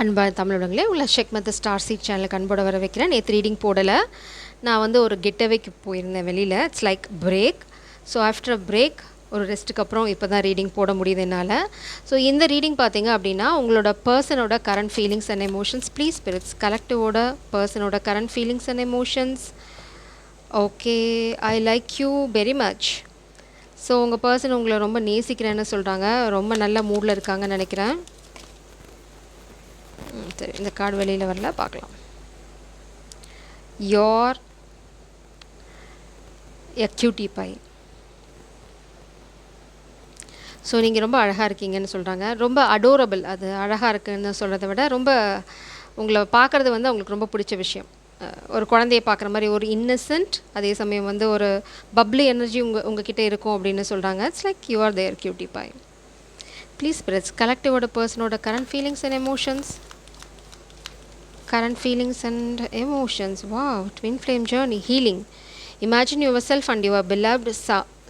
அன்பான தமிழுடங்களே உள்ள ஷெக் மெத்த ஸ்டார் சீட் சேனலுக்கு அன்போட வர வைக்கிறேன். நேற்று ரீடிங் போடலை. நான் வந்து ஒரு கெட்டவேக்கு போயிருந்தேன் வெளியில். It's like break. So after break ஒரு ரெஸ்ட்டுக்கு அப்புறம் இப்போ தான் ரீடிங் போட முடியுது என்னால். ஸோ இந்த ரீடிங் பார்த்தீங்க அப்படின்னா உங்களோட பர்சனோட current feelings and emotions. Please spirits கலெக்டிவோட பர்சனோட current feelings and emotions. Okay, I like you very much. So உங்கள் பர்சன் உங்களை ரொம்ப நேசிக்கிறேன்னு சொல்கிறாங்க. ரொம்ப நல்ல மூடில் இருக்காங்கன்னு நினைக்கிறேன். சரி, இந்த கார்டு வெளியில் வரல, பார்க்கலாம். You're a cutie pie. So நீங்கள் ரொம்ப அழகாக இருக்கீங்கன்னு சொல்கிறாங்க. ரொம்ப அடோரபிள். அது அழகாக இருக்குன்னு சொல்கிறத விட ரொம்ப உங்களை பார்க்குறது வந்து அவங்களுக்கு ரொம்ப பிடிச்ச விஷயம். ஒரு குழந்தைய பார்க்குற மாதிரி ஒரு இன்னசென்ட், அதே சமயம் வந்து ஒரு பப்ளி எனர்ஜி உங்ககிட்ட இருக்கும் அப்படின்னு சொல்கிறாங்க. It's like you are their cutie pie. Please spirits கலெக்டிவோட பர்சனோட current feelings and emotions. Current feelings and emotions. Wow, twin flame journey, healing. Imagine yourself and your beloved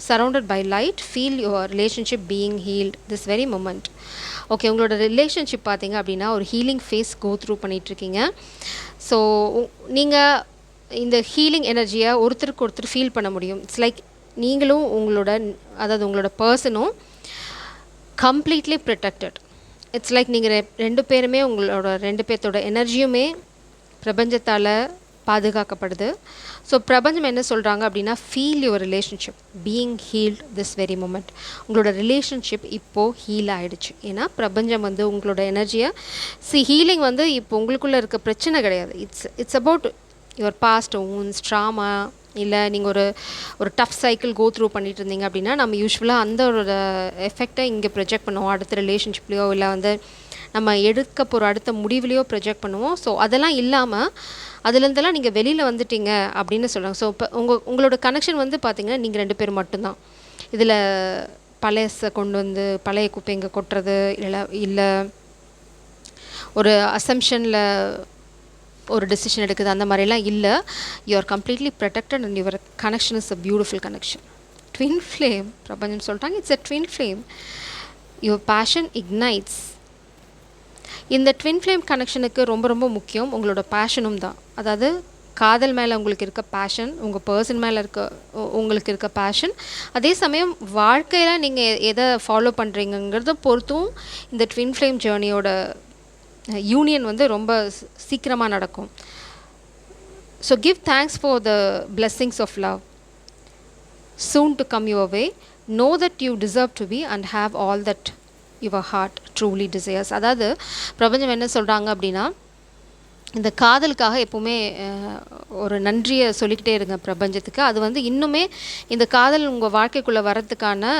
surrounded by light. Feel your relationship being healed this very moment. Okay, உங்களோட relationship பார்த்தீங்க அப்படின்னா ஒரு healing phase go through பண்ணிகிட்ருக்கீங்க. So நீங்கள் இந்த healing எனர்ஜியை ஒருத்தருக்கு ஒருத்தர் ஃபீல் பண்ண முடியும். இட்ஸ் லைக் நீங்களும் உங்களோட பர்சனும் கம்ப்ளீட்லி ப்ரொடெக்டட். இட்ஸ் லைக் நீங்கள் ரெண்டு பேருமே உங்களோட ரெண்டு பேர்த்தோட எனர்ஜியுமே பிரபஞ்சத்தால் பாதுகாக்கப்படுது. ஸோ பிரபஞ்சம் என்ன சொல்கிறாங்க அப்படின்னா feel your relationship being healed this very moment. உங்களோட ரிலேஷன்ஷிப் இப்போது ஹீல் ஆகிடுச்சு. ஏன்னா பிரபஞ்சம் வந்து உங்களோட எனர்ஜியை ஹீலிங் வந்து இப்போ உங்களுக்குள்ளே இருக்க பிரச்சனை கிடையாது. It's about your past wounds, trauma, இல்லை நீங்கள் ஒரு டஃப் சைக்கிள் கோ த்ரூ பண்ணிட்டு இருந்தீங்க அப்படின்னா நம்ம யூஸ்வலாக அந்த ஒரு எஃபெக்டை இங்கே ப்ரொஜெக்ட் பண்ணுவோம். அடுத்த ரிலேஷன்ஷிப்லேயோ இல்லை வந்து நம்ம எடுக்க போகிற அடுத்த முடிவுலையோ ப்ரொஜெக்ட் பண்ணுவோம். ஸோ அதெல்லாம் இல்லாமல் அதுலேருந்தெல்லாம் நீங்கள் வெளியில் வந்துட்டீங்க அப்படின்னு சொல்கிறாங்க. ஸோ இப்போ உங்களோட கனெக்ஷன் வந்து பார்த்திங்கன்னா நீங்கள் ரெண்டு பேர் மட்டும்தான். இதில் பழையசை கொண்டு வந்து பழைய குப்பை இங்கே கொட்டுறது இல்லை ஒரு அசம்ஷனில் ஒரு டெசிஷன் எடுக்குது, அந்த மாதிரிலாம் இல்லை. You are completely protected and your connection is a beautiful connection. Twin flame பிரபஞ்சம் சொல்லிட்டாங்க. It's a twin flame. Your passion ignites. இந்த ட்வின் ஃப்ளேம் கனெக்ஷனுக்கு ரொம்ப ரொம்ப முக்கியம் உங்களோட பேஷனும் தான். அதாவது காதல் மேலே உங்களுக்கு இருக்க பேஷன், உங்கள் பர்சன் மேலே உங்களுக்கு இருக்க பேஷன், அதே சமயம் வாழ்க்கையில் நீங்கள் எதை ஃபாலோ பண்ணுறீங்கிறத பொறுத்தும் இந்த ட்வின் ஃப்ளேம் ஜேர்னியோட யூனியன் வந்து ரொம்ப சீக்கிரமாக நடக்கும். So give thanks for the blessings of love soon to come your way. Know that you deserve to be and have all that your heart truly desires. அதாவது பிரபஞ்சம் என்ன சொல்கிறாங்க அப்படின்னா இந்த காதலுக்காக எப்போவுமே ஒரு நன்றியை சொல்லிக்கிட்டே இருங்க பிரபஞ்சத்துக்கு. அது வந்து இன்னுமே இந்த காதல் உங்கள் வாழ்க்கைக்குள்ளே வரத்துக்கான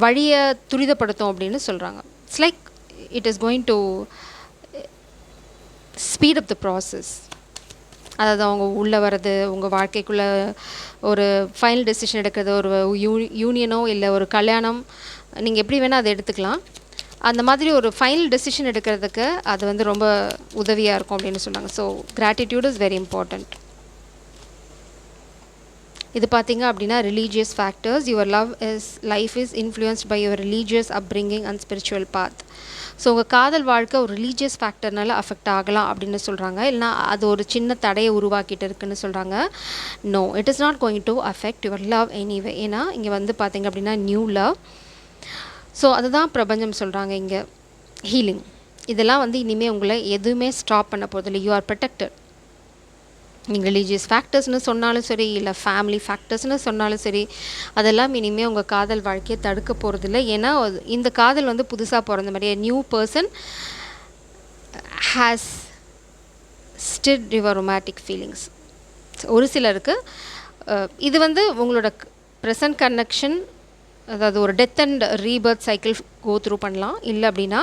வழியை துரிதப்படுத்தும் அப்படின்னு சொல்கிறாங்க. It's like it is going to speed up the process. அதாவது அவங்க உள்ளே வர்றது, உங்கள் வாழ்க்கைக்குள்ளே ஒரு ஃபைனல் டெசிஷன் எடுக்கிறது, ஒரு யூனியனோ இல்லை ஒரு கல்யாணம், நீங்கள் எப்படி வேணால் அதை எடுத்துக்கலாம். அந்த மாதிரி ஒரு ஃபைனல் டெசிஷன் எடுக்கிறதுக்கு அது வந்து ரொம்ப உதவியாக இருக்கும் அப்படின்னு சொன்னாங்க. So gratitude is very important. இது பார்த்தீங்க அப்படின்னா religious factors. Your life is influenced by your religious upbringing and spiritual path. So உங்கள் காதல் வாழ்க்கை ஒரு ரிலீஜியஸ் ஃபேக்டர்னால அஃபெக்ட் ஆகலாம் அப்படின்னு சொல்கிறாங்க. இல்லைனா அது ஒரு சின்ன தடையை உருவாக்கிட்டு இருக்குன்னு சொல்கிறாங்க. No, it is not going to affect your love anyway. ஏன்னா இங்கே வந்து பார்த்தீங்க அப்படின்னா நியூ லவ். ஸோ அதுதான் பிரபஞ்சம் சொல்கிறாங்க இங்கே. ஹீலிங் இதெல்லாம் வந்து இனிமேல் உங்களை எதுவுமே ஸ்டாப் பண்ண போகிறதில்லை. You are protected. நீங்கள் ரிலீஜியஸ் ஃபேக்டர்ஸ்னு சொன்னாலும் சரி, இல்லை ஃபேமிலி ஃபேக்டர்ஸ்னு சொன்னாலும் சரி, அதெல்லாம் இனிமேல் உங்கள் காதல் வாழ்க்கையை தடுக்க போகிறதில்ல. ஏன்னா இந்த காதல் வந்து புதுசாக பிறந்த மாதிரியே new person has stirred your romantic feelings. ஒரு சிலருக்கு இது வந்து உங்களோட ப்ரெசன்ட் கனெக்ஷன், அதாவது ஒரு death and rebirth cycle go through பண்ணலாம். இல்லை அப்படின்னா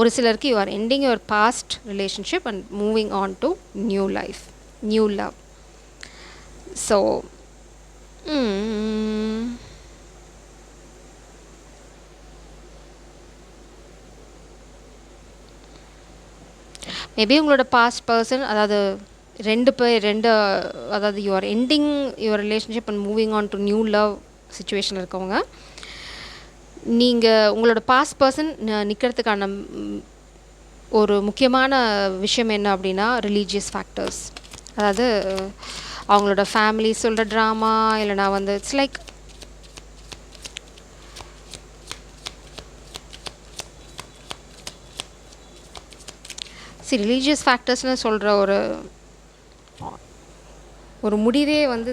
ஒரு சிலருக்கு you are ending your past relationship and moving on to new life, new love. So maybe உங்களோட பாஸ்ட் பர்சன், அதாவது அதாவது you are ending your relationship and moving on to new love situation இருக்கவங்க, நீங்கள் உங்களோட பாஸ்ட் பர்சன் நிற்கிறதுக்கான ஒரு முக்கியமான விஷயம் என்ன அப்படின்னா ரிலீஜியஸ் ஃபேக்டர்ஸ். அதாவது அவங்களோட ஃபேமிலி சொல்கிற ட்ராமா, இல்லைனா வந்து இட்ஸ் லைக் ரிலீஜியஸ் ஃபேக்டர்ஸ்னு சொல்கிற ஒரு முடிவே வந்து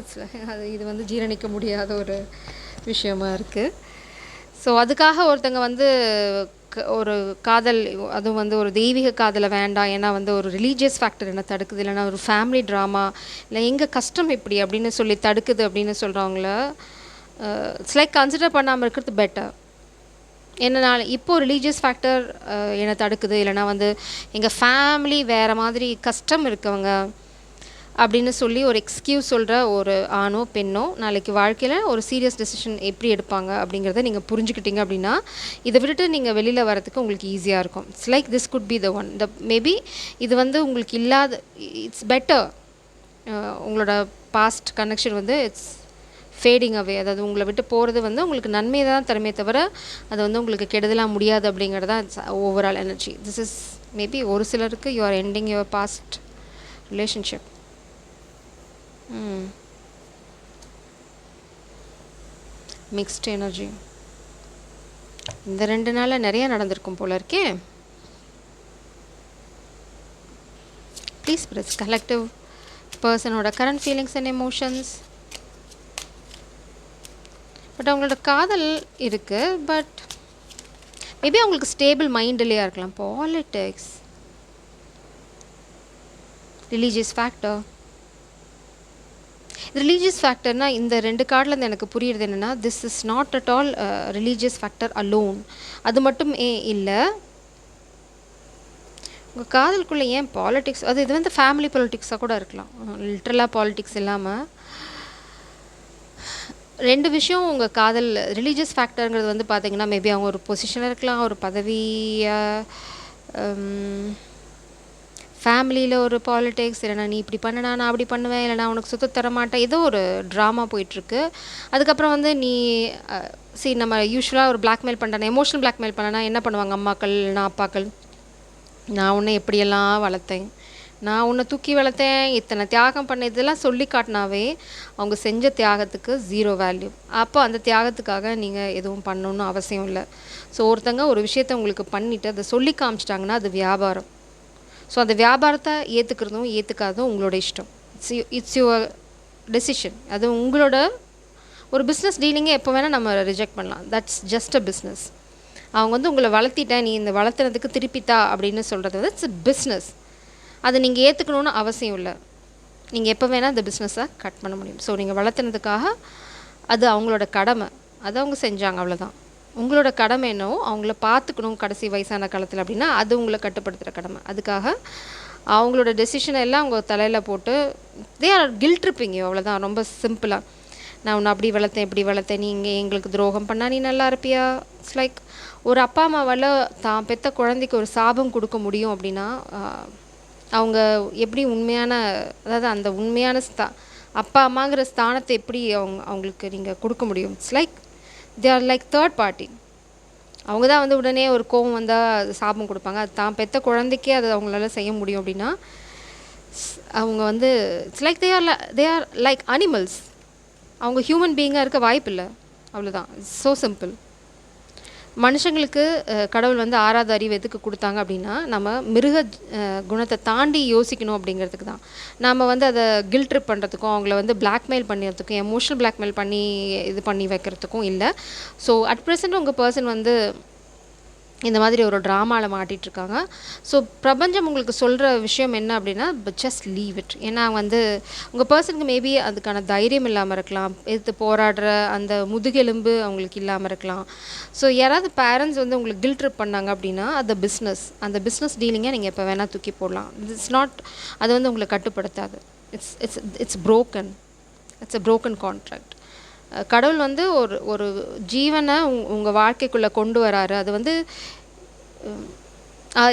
இது வந்து ஜீரணிக்க முடியாத ஒரு விஷயமா இருக்குது. ஸோ அதுக்காக ஒருத்தங்க வந்து ஒரு காதல், அதுவும் வந்து ஒரு தெய்வீக காதலை வேண்டாம், ஏன்னா வந்து ஒரு ரிலீஜியஸ் ஃபேக்டர் என்ன தடுக்குது, இல்லைனா ஒரு ஃபேமிலி ட்ராமா, இல்லை எங்கள் கஷ்டம் இப்படி அப்படின்னு சொல்லி தடுக்குது அப்படின்னு சொல்கிறவங்கள இட்ஸ் லைக் கன்சிடர் பண்ணாமல் இருக்கிறது பெட்டர். என்னன்னா இப்போது ரிலீஜியஸ் ஃபேக்டர் என்னை தடுக்குது, இல்லைனா வந்து எங்கள் ஃபேமிலி வேறு மாதிரி கஷ்டம் இருக்கவங்க அப்படின்னு சொல்லி ஒரு எக்ஸ்கியூஸ் சொல்கிற ஒரு ஆணோ பெண்ணோ நாளைக்கு வாழ்க்கையில் ஒரு சீரியஸ் டெசிஷன் எப்படி எடுப்பாங்க அப்படிங்கிறத நீங்கள் புரிஞ்சுக்கிட்டீங்க அப்படின்னா இதை விட்டுட்டு நீங்கள் வெளியில் வரதுக்கு உங்களுக்கு ஈஸியாக இருக்கும். It's like this could be the one. Maybe இது வந்து உங்களுக்கு இல்லாத, இட்ஸ் பெட்டர். உங்களோட பாஸ்ட் கனெக்ஷன் வந்து இட்ஸ் ஃபேடிங் அவே, அதாவது உங்களை விட்டு போகிறது வந்து உங்களுக்கு நன்மை தான் தருமே தவிர அது வந்து உங்களுக்கு கெடுதலாக முடியாது அப்படிங்கிறது தான் it's overall energy. This is maybe ஒரு சிலருக்கு you are ending your past relationship. Mixed energy. இந்த 2 நாளில் நிறைய நடந்திருக்கும் போல இருக்கே. ப்ளீஸ் பிரஸ் கலெக்டிவ் பர்சனோட current feelings and emotions. But அவங்களோட காதல் இருக்குது, பட் மேபி அவங்களுக்கு ஸ்டேபிள் மைண்டிலேயே இருக்கலாம். Politics, religious factor. ரிலீஜியஸ் ஃபேக்டர்னால் இந்த 2 கார்ட்லேருந்து எனக்கு புரியுறது என்னென்னா this is not at all religious factor alone. அது மட்டும் இல்லை, உங்கள் காதலுக்குள்ளே ஏன் பாலிட்டிக்ஸ், இது வந்து ஃபேமிலி பாலிட்டிக்ஸாக கூட இருக்கலாம், லிட்ரலாக பாலிட்டிக்ஸ் இல்லாமல். 2 விஷயம் உங்கள் காதல் ரிலீஜியஸ் ஃபேக்டருங்கிறது வந்து பார்த்திங்கன்னா மேபி அவங்க ஒரு பொசிஷனில் இருக்கலாம், ஒரு பதவியாக, ஃபேமிலியில் ஒரு பாலிட்டிக்ஸ், இல்லைனா நீ இப்படி பண்ணனா நான் அப்படி பண்ணுவேன், இல்லைனா உனக்கு சுத்த தர மாட்டேன், ஏதோ ஒரு ட்ராமா போயிட்டுருக்கு. அதுக்கப்புறம் வந்து நீ நம்ம யூஸ்வலாக ஒரு பிளாக்மெயில் பண்ணுறேன், எமோஷனல் பிளாக்மெயில் பண்ணனா என்ன பண்ணுவாங்க அம்மாக்கள் இல்லைனா அப்பாக்கள், நான் உன்னை எப்படியெல்லாம் வளர்த்தேன், நான் உன்னை தூக்கி வளர்த்தேன், இத்தனை தியாகம் பண்ண, இதெல்லாம் சொல்லி காட்டினாவே அவங்க செஞ்ச தியாகத்துக்கு 0 வேல்யூ. அப்போ அந்த தியாகத்துக்காக நீங்கள் எதுவும் பண்ணணுன்னு அவசியம் இல்லை. ஸோ ஒருத்தங்க ஒரு விஷயத்தை உங்களுக்கு பண்ணிவிட்டு அதை சொல்லி காமிச்சிட்டாங்கன்னா அது வியாபாரம். ஸோ அந்த வியாபாரத்தை ஏற்றுக்கிறதும் ஏற்றுக்காததும் உங்களோட இஷ்டம். It's your decision. அது உங்களோட ஒரு பிஸ்னஸ் டீலிங்கே எப்போ வேணால் நம்ம ரிஜெக்ட் பண்ணலாம். That's just a business. அவங்க வந்து உங்களை வளர்த்திட்டேன், நீ இந்த வளர்த்துறதுக்கு திருப்பித்தா அப்படின்னு சொல்கிறது வந்து இட்ஸ் பிஸ்னஸ். அதை நீங்கள் ஏற்றுக்கணுன்னு அவசியம் இல்லை. நீங்கள் எப்போ வேணால் அந்த பிஸ்னஸை கட் பண்ண முடியும். ஸோ நீங்கள் வளர்த்துனதுக்காக அது அவங்களோட கடமை, அதை அவங்க செஞ்சாங்க, அவ்வளோதான். உங்களோட கடமை என்னவோ அவங்கள பார்த்துக்கணும் கடைசி வயசான காலத்தில் அப்படின்னா அது உங்களை கட்டுப்படுத்துகிற கடமை. அதுக்காக அவங்களோட டெசிஷனை எல்லாம் அவங்க தலையில் போட்டு they are guilt tripping you, அவ்வளோதான். ரொம்ப சிம்பிளாக நான் உன்னை அப்படி வளர்த்தேன் இப்படி வளர்த்தேன், நீ இங்கே எங்களுக்கு துரோகம் பண்ணால் நீ நல்லா இருப்பியா. இட்ஸ் லைக் ஒரு அப்பா அம்மாவால் தான் பெற்ற குழந்தைக்கு ஒரு சாபம் கொடுக்க முடியும் அப்படின்னா அவங்க எப்படி உண்மையான, அதாவது அந்த உண்மையான அப்பா அம்மாங்கிற ஸ்தானத்தை எப்படி அவங்களுக்கு நீங்கள் கொடுக்க முடியும். It's like they are like third party. அவங்க தான் வந்து உடனே ஒரு கோவம் வந்தால் சாபம் கொடுப்பாங்க. அது தான் பெற்ற குழந்தைக்கே அது அவங்களால செய்ய முடியும் அப்படின்னா அவங்க வந்து it's like they are like animals. அவங்க ஹியூமன் பீயிங்காக இருக்க வாய்ப்பு இல்லை, அவ்வளோதான். So simple. மனுஷங்களுக்கு கடவுள் வந்து 6வது அறிவு எதுக்கு கொடுத்தாங்க அப்படின்னா நம்ம மிருக குணத்தை தாண்டி யோசிக்கணும் அப்படிங்கிறதுக்கு தான். நாம் வந்து அதை கில்ட் ட்ரிப் பண்ணுறதுக்கும் அவங்கள வந்து பிளாக்மெயில் பண்ணுறதுக்கும் எமோஷனல் பிளாக்மெயில் பண்ணி இது பண்ணி வைக்கிறதுக்கும் இல்லை. ஸோ அட் ப்ரெசென்ட் உங்கள் பர்சன் வந்து இந்த மாதிரி ஒரு ட்ராமாவில் மாட்டிகிட்ருக்காங்க. ஸோ பிரபஞ்சம் உங்களுக்கு சொல்கிற விஷயம் என்ன அப்படின்னா ஜஸ்ட் லீவ் இட். ஏன்னா வந்து உங்கள் பர்சனுக்கு மேபி அதுக்கான தைரியம் இல்லாமல் இருக்கலாம், எதிர்த்து போராடுற அந்த முதுகெலும்பு அவங்களுக்கு இல்லாமல் இருக்கலாம். ஸோ யாராவது பேரண்ட்ஸ் வந்து உங்களுக்கு கில்ட் ட்ரிப் பண்ணாங்க அப்படின்னா அது பிஸ்னஸ், அந்த பிஸ்னஸ் டீலிங்கை நீங்கள் எப்போ வேணால் தூக்கி போடலாம். இட்ஸ் நாட், அது வந்து உங்களை கட்டுப்படுத்தாது. It's broken. It's a broken contract. கடவுள் வந்து ஒரு ஜீவனை உங்கள் வாழ்க்கைக்குள்ளே கொண்டு வராரு. அது வந்து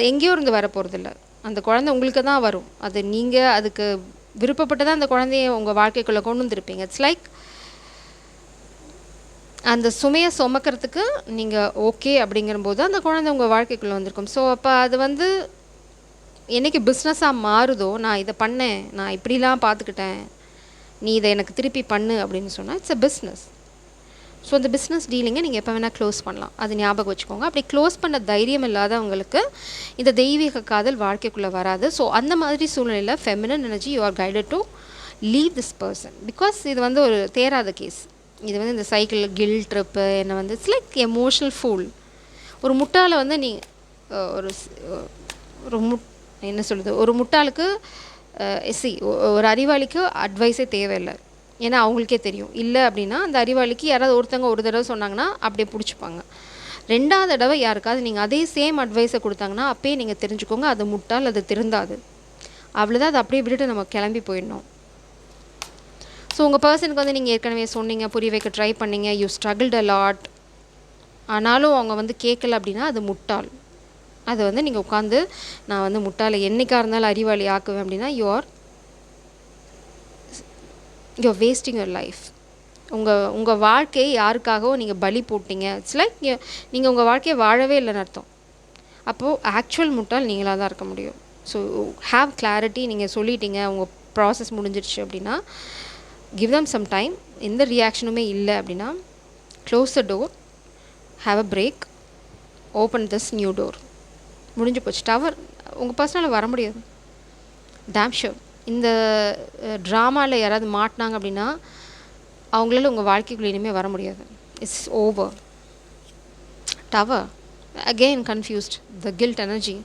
எங்கேயோ இருந்து வர போகிறதில்ல, அந்த குழந்தை உங்களுக்கு தான் வரும். அது நீங்கள் அதுக்கு விருப்பப்பட்டு தான் அந்த குழந்தைய உங்கள் வாழ்க்கைக்குள்ளே கொண்டு வந்துருப்பீங்க. இட்ஸ் லைக் அந்த சுமையை சுமக்கிறதுக்கு நீங்கள் ஓகே அப்படிங்கிறபோது அந்த குழந்தை உங்கள் வாழ்க்கைக்குள்ளே வந்திருக்கும். ஸோ அப்போ அது வந்து என்னைக்கு பிஸ்னஸாக மாறுதோ, நான் இதை பண்ணேன், நான் இப்படிலாம் பார்த்துக்கிட்டேன், நீ இதை எனக்கு திருப்பி பண்ணு அப்படின்னு சொன்னால் இட்ஸ் அ பிஸ்னஸ். ஸோ அந்த பிஸ்னஸ் டீலிங்கை நீங்கள் எப்போ வேணால் க்ளோஸ் பண்ணலாம். அது ஞாபகம் வச்சுக்கோங்க. அப்படி க்ளோஸ் பண்ண தைரியம் இல்லாதவங்களுக்கு இந்த தெய்வீக காதல் வாழ்க்கைக்குள்ளே வராது. ஸோ அந்த மாதிரி சூழ்நிலையில் feminine energy you are guided to leave this person. Because இது வந்து ஒரு தேராத கேஸ். இது வந்து இந்த சைக்கிள் கில் ட்ரிப்பு என்னை வந்து இட்ஸ் லைக் எமோஷ்னல் ஃபூல். ஒரு முட்டாளை வந்து நீ ஒரு ஒரு என்ன சொல்கிறது, ஒரு முட்டாளுக்கு ஒரு அறிவாளிக்கு அட்வைஸே தேவையில்லை. ஏன்னா அவங்களுக்கே தெரியும். இல்லை அப்படின்னா அந்த அறிவாளிக்கு யாராவது ஒருத்தவங்க ஒரு தடவை சொன்னாங்கன்னா அப்படியே பிடிச்சிப்பாங்க. 2வது தடவை யாருக்காவது நீங்கள் அதே சேம் அட்வைஸை கொடுத்தாங்கன்னா அப்பயே நீங்கள் தெரிஞ்சுக்கோங்க அது முட்டாள், அது திருந்தாது. அவ்வளோதான். அதை அப்படியே விட்டுட்டு நம்ம கிளம்பி போயிடணும். ஸோ உங்கள் பர்சனுக்கு வந்து நீங்கள் ஏற்கனவே சொன்னீங்க, புரிய வைக்க ட்ரை பண்ணீங்க, யூ ஸ்ட்ரகிள்ட் அ லாட், ஆனாலும் அவங்க வந்து கேட்கல அப்படின்னா அது முட்டாள். அது வந்து நீங்கள் உட்காந்து நான் வந்து முட்டாளை என்றைக்காக இருந்தாலும் அறிவாளி ஆக்குவேன் அப்படின்னா யூஆர் வேஸ்டிங் யுவர் லைஃப். உங்கள் வாழ்க்கையை யாருக்காகவும் நீங்கள் பலி போட்டீங்க. இட்ஸ் லைக் நீங்கள் உங்கள் வாழ்க்கையை வாழவே இல்லைன்னு அர்த்தம். அப்போது ஆக்சுவல் முட்டாள் நீங்களாக தான் இருக்க முடியும். So have clarity. நீங்கள் சொல்லிட்டீங்க உங்கள் ப்ராசஸ் முடிஞ்சிடுச்சு அப்படின்னா கிவ் தம் சம் டைம். எந்த ரியாக்ஷனுமே இல்லை அப்படின்னா close the door, have a break, open this new door. முடிஞ்சு போச்சு. டவர் உங்கள் பர்சனலில் வர முடியாது. Dam sure. இந்த ட்ராமாவில் யாராவது மாட்டினாங்க அப்படின்னா அவங்களால உங்கள் வாழ்க்கைக்குள்ளே இனிமேல் வர முடியாது. It's over. Tower again confused, the guilt energy.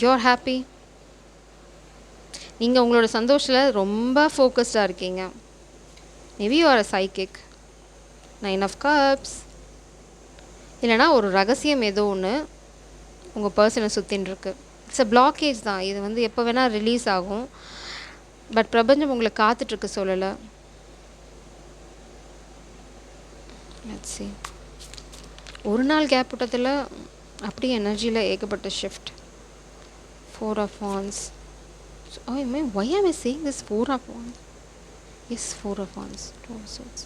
You're happy. நீங்கள் உங்களோட சந்தோஷத்தில் ரொம்ப ஃபோக்கஸ்டாக இருக்கீங்க. Maybe you are a psychic. 9 of cups. இல்லைனா ஒரு ரகசியம் ஏதோ ஒன்று உங்கள் பர்சனை சுற்றின்னு இருக்கு. இட்ஸ் அ பிளாக்கேஜ் தான். இது வந்து எப்போ வேணால் ரிலீஸ் ஆகும். பட் பிரபஞ்சம் உங்களை காத்துட்ருக்கு சொல்லலை. Let's see. ஒரு நாள் கேப் விட்டதில் அப்படியே எனர்ஜியில் ஏகப்பட்ட shift. 4 of wands. Oh, why am I saying this 4 of wands? Yes, 4 of wands. 2 of swords.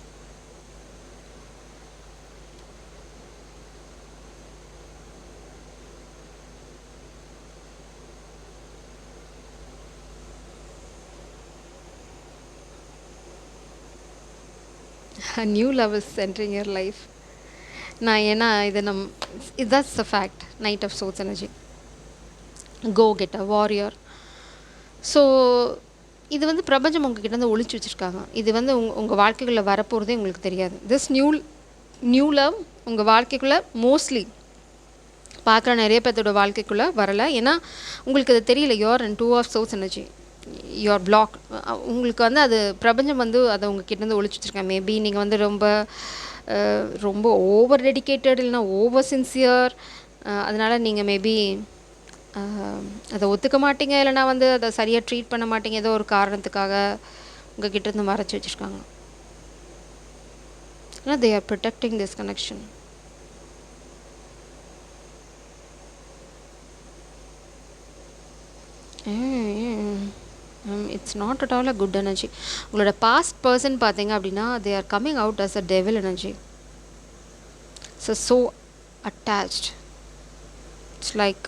A new love is entering your life. நான் ஏன்னா இது that's the fact. Knight of Swords energy. Go get a warrior. So இது வந்து பிரபஞ்சம் உங்ககிட்ட வந்து ஒழிச்சு வச்சுருக்காங்க. இது வந்து உங்கள் வாழ்க்கைக்குள்ளே வரப்போகிறதே உங்களுக்கு தெரியாது. திஸ் நியூ லவ் உங்கள் வாழ்க்கைக்குள்ளே மோஸ்ட்லி பார்க்குற நிறைய பேர்த்தோட வாழ்க்கைக்குள்ளே வரலை. ஏன்னா உங்களுக்கு அது தெரியல. You're and 2 of Swords energy. You're block. உங்களுக்கு வந்து அது பிரபஞ்சம் வந்து அதை உங்ககிட்டேருந்து ஒழிச்சு வச்சுருக்கேன். மேபி நீங்கள் வந்து ரொம்ப ஓவர் டெடிக்கேட்டட் இல்லைனா ஓவர் சின்சியர். அதனால் நீங்கள் மேபி அதை ஒத்துக்க மாட்டீங்க, இல்லைனா வந்து அதை சரியாக ட்ரீட் பண்ண மாட்டீங்க. ஏதோ ஒரு காரணத்துக்காக உங்கள் கிட்டேருந்து மறைச்சி வச்சுருக்காங்க. ஏன்னா they are protecting this connection. It's not at all a good energy. உங்களோட பாஸ்ட் பர்சன் பார்த்தீங்க அப்படின்னா they are coming out as a devil energy. So attached. It's like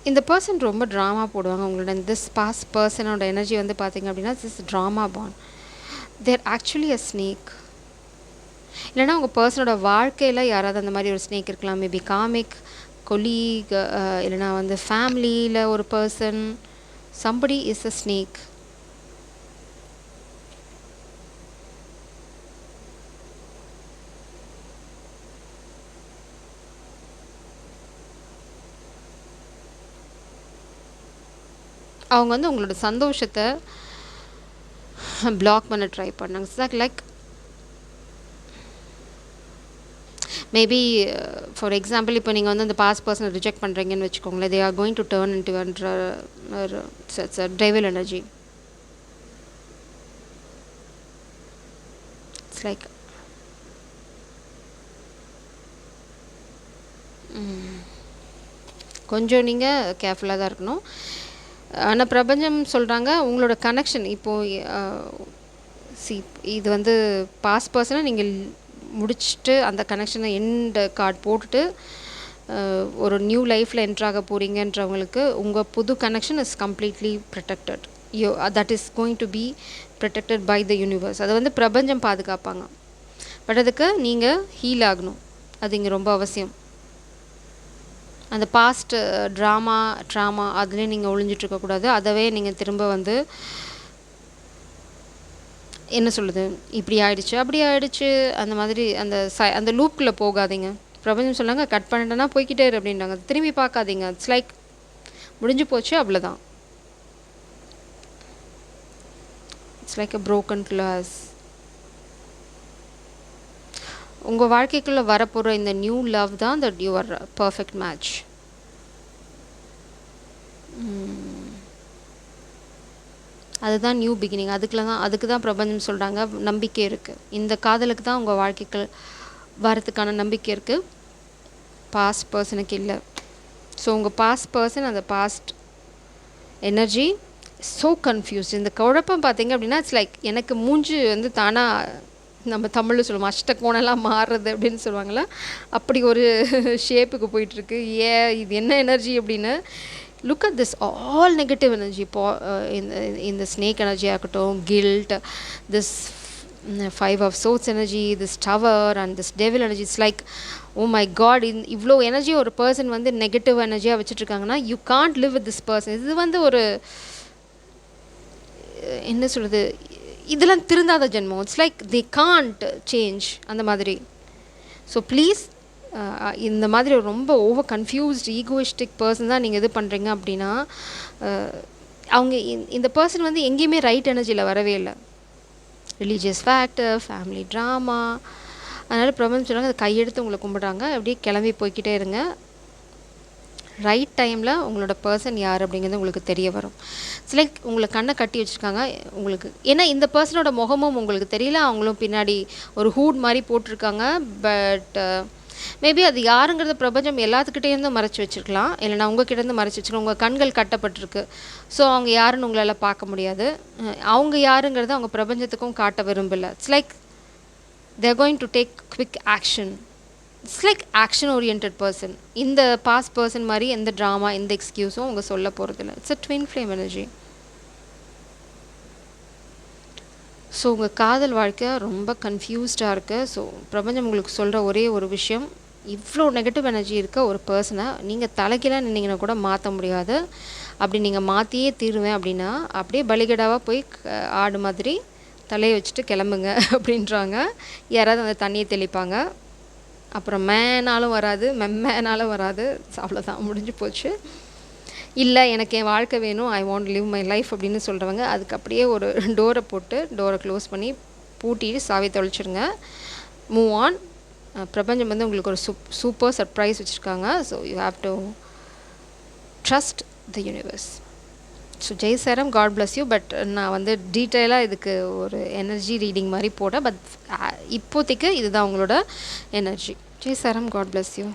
இந்த பர்சன் ரொம்ப ட்ராமா போடுவாங்க. உங்களோட திஸ் பாஸ்ட் பர்சனோட எனர்ஜி வந்து பார்த்தீங்க அப்படின்னா this trauma bond. They're actually a snake. இல்லைனா உங்கள் பர்சனோட வாழ்க்கையில் யாராவது அந்த மாதிரி ஒரு ஸ்னேக் இருக்கலாம். மேபி காமிக் கொலீக், இல்லைனா வந்து ஃபேமிலியில் ஒரு person. Somebody is a snake. அவங்க வந்து உங்களோட சந்தோஷத்தை பிளாக் பண்ண ட்ரை பண்ணாங்க. It's like maybe for example இப்போ நீங்கள் வந்து அந்த பாஸ்ட் பர்சனை ரிஜெக்ட் பண்ணுறீங்கன்னு வச்சுக்கோங்களேன். They are going to turn into devil energy. It's like கொஞ்சம் நீங்கள் கேர்ஃபுல்லாக தான் இருக்கணும். ஆனால் பிரபஞ்சம் சொல்கிறாங்க உங்களோட கனெக்ஷன் இப்போது சி இது வந்து பாஸ்ட் பர்சனை நீங்கள் முடிச்சுட்டு அந்த கனெக்ஷனை எண்ட் கார்டு போட்டுட்டு ஒரு நியூ லைஃப்பில் என்ட்ராக போகிறீங்கன்றவங்களுக்கு உங்கள் புது connection is completely protected. That is going to be protected by the universe. அதை வந்து பிரபஞ்சம் பாதுகாப்பாங்க. பட் அதுக்கு நீங்கள் ஹீல் ஆகணும். அது இங்கே ரொம்ப அவசியம். அந்த பாஸ்ட் ட்ராமா அதுலேயே நீங்கள் ஒளிஞ்சிட்ருக்கக்கூடாது. அதவே நீங்கள் திரும்ப வந்து என்ன சொல்லுது, இப்படி ஆயிடுச்சு அப்படி ஆயிடுச்சு அந்த மாதிரி அந்த லூப்புக்குள்ளே போகாதீங்க. பிரபஞ்சம் சொன்னாங்க கட் பண்ணிட்டேன்னா போய்கிட்டே இரு அப்படின்றாங்க. திரும்பி பார்க்காதீங்க. இட்ஸ் லைக் முடிஞ்சு போச்சு, அவ்வளோதான். It's like a broken glass. உங்கள் வாழ்க்கைக்குள்ளே வரப்போகிற இந்த நியூ லவ் தான் தட் யுவர் பர்ஃபெக்ட் மேட்ச். அதுதான் நியூ பிகினிங். அதுக்கு தான் பிரபஞ்சம் சொல்கிறாங்க நம்பிக்கை இருக்குது. இந்த காதலுக்கு தான் உங்கள் வாழ்க்கைக்கு வரத்துக்கான நம்பிக்கை இருக்குது, பாஸ்ட் பர்சனுக்கு இல்லை. ஸோ உங்கள் பாஸ்ட் பர்சன் அந்த பாஸ்ட் எனர்ஜி ஸோ கன்ஃபியூஸ்ட். இந்த குழப்பம் பார்த்தீங்க அப்படின்னா இட்ஸ் லைக் எனக்கு மூஞ்சி வந்து தானாக நம்ம தமிழில் சொல்லுவோம் அஷ்டகோணெல்லாம் மாறுறது அப்படின்னு சொல்லுவாங்களா, அப்படி ஒரு ஷேப்புக்கு போயிட்டுருக்கு. இது என்ன எனர்ஜி அப்படின்னு look at this all negative energy. இப்போ இந்த ஸ்னேக் எனர்ஜி ஆகட்டும், guilt, this 5 of swords energy, this tower and this devil energy. It's like oh my God, இவ்வளோ எனர்ஜி ஒரு பர்சன் வந்து நெகட்டிவ் எனர்ஜியாக வச்சுட்ருக்காங்கன்னா you can't live with this person. இது வந்து ஒரு என்ன சொல்கிறது, இதெல்லாம் திருந்தாத ஜென்மம். It's like they can't change அந்த மாதிரி. ஸோ ப்ளீஸ் இந்த மாதிரி ஒரு ரொம்ப ஓவர் கன்ஃபியூஸ்ட் ஈகோயிஸ்டிக் பர்சன் தான் நீங்கள் இது பண்ணுறீங்க அப்படின்னா அவங்க இந்த பர்சன் வந்து எங்கேயுமே ரைட் எனர்ஜியில் வரவே இல்லை. Religious factor, family drama. அதனால் பிரபஞ்சம் சொல்லுவாங்க அதை கையெடுத்து உங்களை கும்பிட்றாங்க. அப்படியே கிளம்பி போய்கிட்டே இருங்க. ரைட் டைமில் உங்களோட பர்சன் யார் அப்படிங்கிறது உங்களுக்கு தெரிய வரும். இட்ஸ் லைக் உங்களை கண்ணை கட்டி வச்சுருக்காங்க உங்களுக்கு. ஏன்னா இந்த பர்சனோட முகமும் உங்களுக்கு தெரியல, அவங்களும் பின்னாடி ஒரு ஹூட் மாதிரி போட்டிருக்காங்க. பட் மேபி அது யாருங்கிறத பிரபஞ்சம் எல்லாத்துக்கிட்டேருந்தும் மறைச்சி வச்சுருக்கலாம், இல்லைனா உங்ககிட்டேருந்து மறைச்சி வச்சுருக்கலாம். உங்கள் கண்கள் கட்டப்பட்டிருக்கு, ஸோ அவங்க யாருன்னு உங்களால் பார்க்க முடியாது. அவங்க யாருங்கிறத அவங்க பிரபஞ்சத்துக்கும் காட்ட விரும்பலை. It's like they're going to take quick action. It's like action oriented person. இந்த பாஸ்ட் பர்சன் மாதிரி எந்த ட்ராமா எந்த எக்ஸ்கியூஸும் அவங்க சொல்ல போகிறதில்ல. It's a twin flame energy. So உங்கள் காதல் வாழ்க்கை ரொம்ப கன்ஃபியூஸ்டாக இருக்குது. ஸோ பிரபஞ்சம் உங்களுக்கு சொல்கிற ஒரே ஒரு விஷயம், இவ்வளோ நெகட்டிவ் எனர்ஜி இருக்க ஒரு பர்சனை நீங்கள் தலைகீழாக நின்னீங்கன்னா கூட மாற்ற முடியாது. அப்படி நீங்கள் மாற்றியே தீருவேன் அப்படின்னா அப்படியே பலிகடாவாக போய் ஆடு மாதிரி தலையை வச்சுட்டு கிளம்புங்க அப்படின்றாங்க. யாராவது அந்த தண்ணியை தெளிப்பாங்க, அப்புறம் மேனாலும் வராது, மெம்மேனாலும் வராது. அவ்வளோதான், முடிஞ்சு போச்சு. இல்லை எனக்கு என் வாழ்க்கை வேணும், I want live my life அப்படின்னு சொல்கிறவங்க அதுக்கு அப்படியே ஒரு டோரை போட்டு டோரை க்ளோஸ் பண்ணி பூட்டிட்டு சாவி தொலைச்சிருங்க. Move on. பிரபஞ்சம் வந்து உங்களுக்கு ஒரு சூப்பர் சர்ப்ரைஸ் வச்சுருக்காங்க. So you have to trust the universe. So Jai சாரம், காட் பிளஸ் யூ. பட் நான் வந்து டீட்டெயிலாக இதுக்கு ஒரு எனர்ஜி ரீடிங் மாதிரி போட்டேன். பட் இப்போதைக்கு இதுதான் உங்களோட எனர்ஜி. ஜெய் சாரம், காட் பிளஸ் யூ.